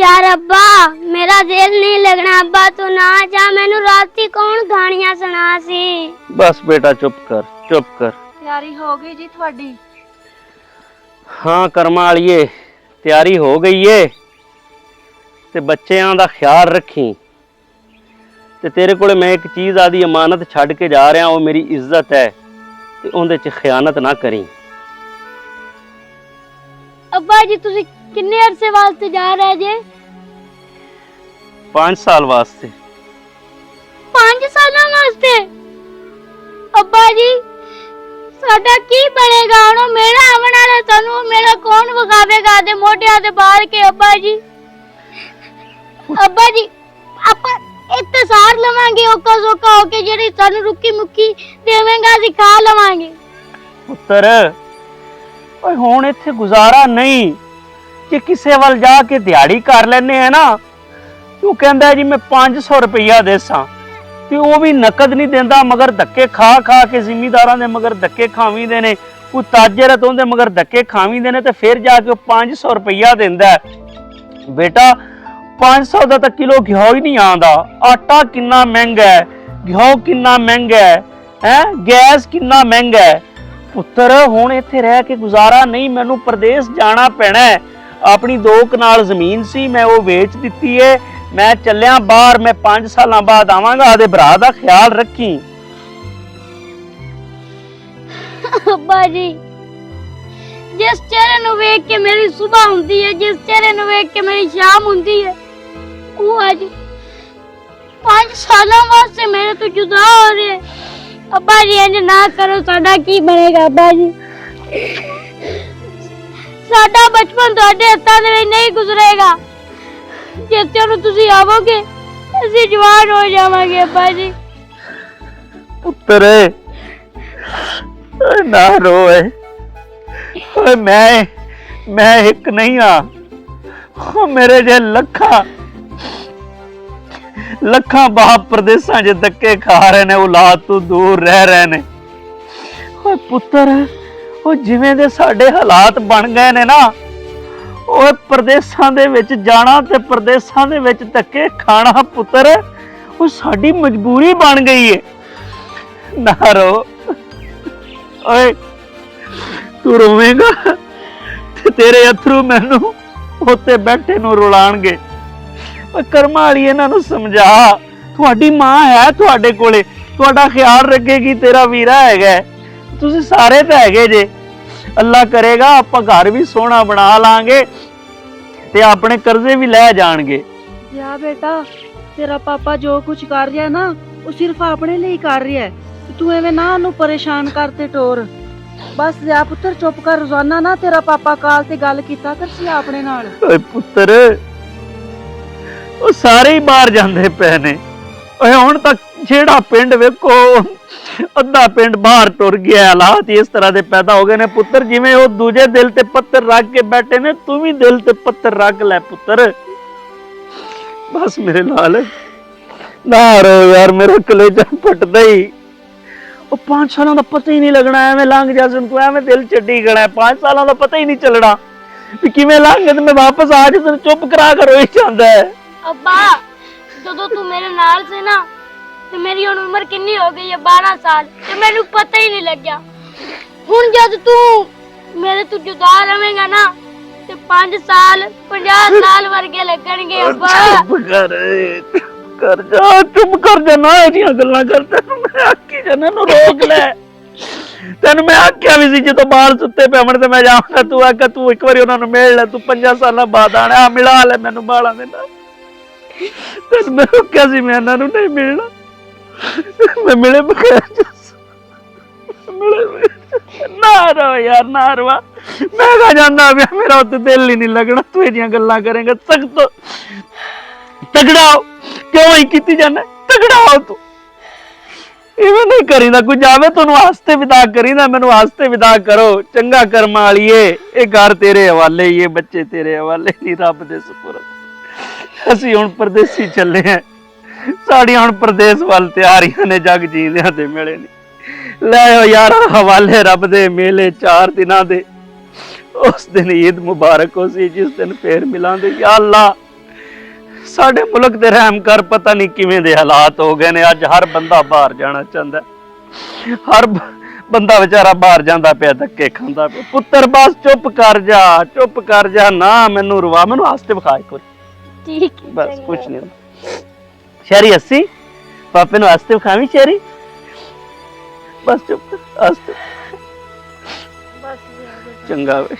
यार अब्बा मेरा दिल नहीं लगना। अब्बा तू ना जा, मैनू राती कौन कहानियां सुना सी। बस बेटा चुप कर चुप कर। ਤਿਆਰੀ ਹੋ ਗਈ ਜੀ ਤੁਹਾਡੀ? हाँ कर्मा वालिए तैयारी हो गई है ते बच्चों का ख्याल रखी। ते तेरे को मैं एक चीज़ आदि अमानत छड़ के जा रहा, वो मेरी इज्जत है ते उहदे च खयानत ना करी। अब्बा जी तुसी किन्ने अरसे वास्ते जा रहे जे? 5 साल वास्ते। 5 सालों वास्ते? अब्बा जी साडा की बनेगा हुण? मेरा आवन वाला सानू मेरा कौन वगावेगा दे मोढियां ते बाहर के? अब्बा जी आपा इत्ते सार लवांगे ओका सोका होके, जेड़ी सानू रुकी मुक्की देवेंगा असीं खा लवांगे। पुत्र ओए हुण इत्थे गुजारा नहीं कि किसे वल जाके दिहाड़ी कर लेने है ना। तू कहंदा जी मैं 500 रुपया देसां ते वो भी नकद नहीं देंदा, मगर धक्के खा खा के जिमीदारां दे मगर धक्के खावींदे ने। कोई ताजर है तो उहदे मगर धक्के खावींदे ने ते फिर जाके 500 रुपया देंदा है। बेटा 500 दा तां किलो घिओ ही नहीं आंदा। आटा किन्ना महंगा है, घिओ किन्ना महंगा है, गैस किन्ना महंगा है। पुत्र हुण इत्थे रह के गुजारा नहीं, मैनू प्रदेश जाना पैना है। अपनी 2 कनाल जमीन सी मैं वो वेच दिती है। मैं चलिया बाहर, मैं 5 साल बाद आवांगा। आदे भरा दा ख्याल रखी। अब्बा जी जिस चेहरे नू वेख के मेरी सुबह हुंदी है, जिस चेहरे नू वेख के मेरी शाम हुंदी है, वो आज 5 सालों वास्ते मेरे तो जुदा हो रहे हैं। अब्बा जी इंज ना करो, साडा की बनेगा? अब्बा जी साडा बचपन तुहाडे हत्थां दे विच नहीं गुजरेगा। जिस नू तुसी आवोगे असीं जवान हो जावांगे। अब्बा जी पुत्र ना रोए। मैं एक नहीं हाँ, मेरे जे लखा बाप प्रदेशा च धक्के खा रहे ने, औलाद तो दूर रह रहे ने। पुत्र वो जिवें दे साडे हालात बन गए ने ना, ਉਹ ਪ੍ਰਦੇਸਾਂ ਦੇ ਵਿੱਚ ਜਾਣਾ ਤੇ ਪ੍ਰਦੇਸਾਂ ਦੇ ਵਿੱਚ ਧੱਕੇ ਖਾਣਾ ਪੁੱਤਰ ਉਹ ਸਾਡੀ ਮਜਬੂਰੀ ਬਣ ਗਈ ਏ। ਨਾ ਰੋ ਓਏ, ਤੂੰ ਰੋਵੇਂਗਾ ਤੇ ਤੇਰੇ ਅਥਰੂ ਮੈਨੂੰ ਉੱਤੇ ਬੈਠੇ ਨੂੰ ਰੁਲਾਣਗੇ। ਓਏ ਕਰਮਾਂ ਵਾਲੀ ਇਹਨਾਂ ਨੂੰ ਸਮਝਾ, ਤੁਹਾਡੀ ਮਾਂ ਹੈ ਤੁਹਾਡੇ ਕੋਲੇ, ਤੁਹਾਡਾ ਖਿਆਲ ਰੱਖੇਗੀ, ਤੇਰਾ ਵੀਰਾ ਹੈਗਾ, ਤੁਸੀਂ ਸਾਰੇ ਤਾਂ ਹੈਗੇ ਜੇ। अल्लाह करेगा आप घर भी सोहना बना लांगे ते अपने कर्जे भी लै जाणगे। जा बेटा तेरा पापा जो कुछ कर रहा है ना वो सिर्फ अपने लिए कर रहा है। तू एवें ना उन्हें परेशान करते टोर। बस जा पुत्र चुप कर। रोजाना ना तेरा पापा काल ते गल कीता कर सी अपने नाल। ओए पुत्र वो सारे ही बाहर जांदे पे ने। ओए हुण तक जेड़ा पिंड वेखो अद्धा पिंड बाहर टुर गया। हालात इस तरह के पैदा हो गए ने पुत्र, जिवें वो दूजे दिल ते पत्थर रख के बैठे ने, तू भी दिल ते पत्थर रख ले पुत्र। बस मेरे लाल ना रो यार, मेरा कलेजा फटदा ही। वो 5 सालों का पता ही नहीं लगना, एवें लंघ जा सुन तू, एवें दिल छड्डी गना। 5 सालों का पता ही नहीं चलना भी किवें लंघ गए। मैं वापस आ जा, चुप करा कर रोई जांदा है। अब्बा जदों तू मेरे नाल से ना ते मेरी हुण उम्र कितनी हो गई है? 12 साल ते मैनू पता ही नहीं लग्या। हुण जद तू मेरे तो जुदा रहेगा ना ते 5 साल 50 साल वर्गे लगणगे। अब्बा चुप कर जा, चुप कर जा ना इहदियां गल्लां करते। मैं आखी जाना नू रोक ले। तेन मैं आख्या भी सी जो बाहर सुते पे अमन ते मैं जाऊंगा, तू आख्या तू एक बारी उन्होंने मिल ले, तू 5 साल बाद आना मिला ले मैनू बालां दे नाल। तेन मैं रोकिया सी, मैं इन्हां नू नहीं मिलना। मैं मिले बगैर ना रो यार, ना रोवा। मैं कहा जाना मेरा उत्ते दिल ही नहीं लगना। तू इहदियां गल्लां करेंगा सख्त तगड़ा हो। क्यों ही कीती जाना? तगड़ा हो तू, इवें नहीं करीदा। कोई जावे तैनूं हस्ते विदा करीदा, मैनूं हस्ते विदा करो। चंगा कर्मां वालीए, ये घर तेरे हवाले, ये बच्चे तेरे हवाले, नहीं रब दे सुपुर्द। असीं हुण परदेसी चले हैं, साड़ियां हुण परदेस वाल तैयारियां ने, जग जींदियां ते मिले नहीं। लै यार हवाले रब दे मेले 4 दिनां दे। उस दिन ईद मुबारक हो सी जिस दिन फिर मिलांगे। या अल्लाह ਸਾਡੇ ਮੁਲਕ ਤੇ ਰਹਿਮ ਕਰ, ਪਤਾ ਨਹੀਂ ਕਿਵੇਂ ਦੇ ਹਾਲਾਤ ਹੋ ਗਏ ਨੇ। ਅੱਜ ਹਰ ਬੰਦਾ ਬਾਹਰ ਜਾਣਾ ਚਾਹੁੰਦਾ, ਹਰ ਬੰਦਾ ਵਿਚਾਰਾ ਬਾਹਰ ਜਾਂਦਾ ਪਿਆ, ਧੱਕੇ ਖਾਂਦਾ ਪਿਆ। ਪੁੱਤਰ ਬਸ ਚੁੱਪ ਕਰ ਜਾ, ਚੁੱਪ ਕਰ ਜਾ, ਨਾ ਮੈਨੂੰ ਰਵਾ, ਮੈਨੂੰ ਹੱਸਤੇ ਵਿਖਾ ਇੱਕ ਵਾਰੀ। ਠੀਕ ਹੈ, ਬਸ ਚੰਗਾ। ਕੁਛ ਨਹੀਂ। ਸ਼ਹਿਰੀ ਹੱਸੀ, ਪਾਪੇ ਨੂੰ ਹੱਸਤੇ ਵਿਖਾਵੀਂ ਸ਼ਹਿਰੀ। ਬਸ ਚੁੱਪ ਹੱਸਤੇ। ਬਸ ਚੰਗਾ ਵੇ।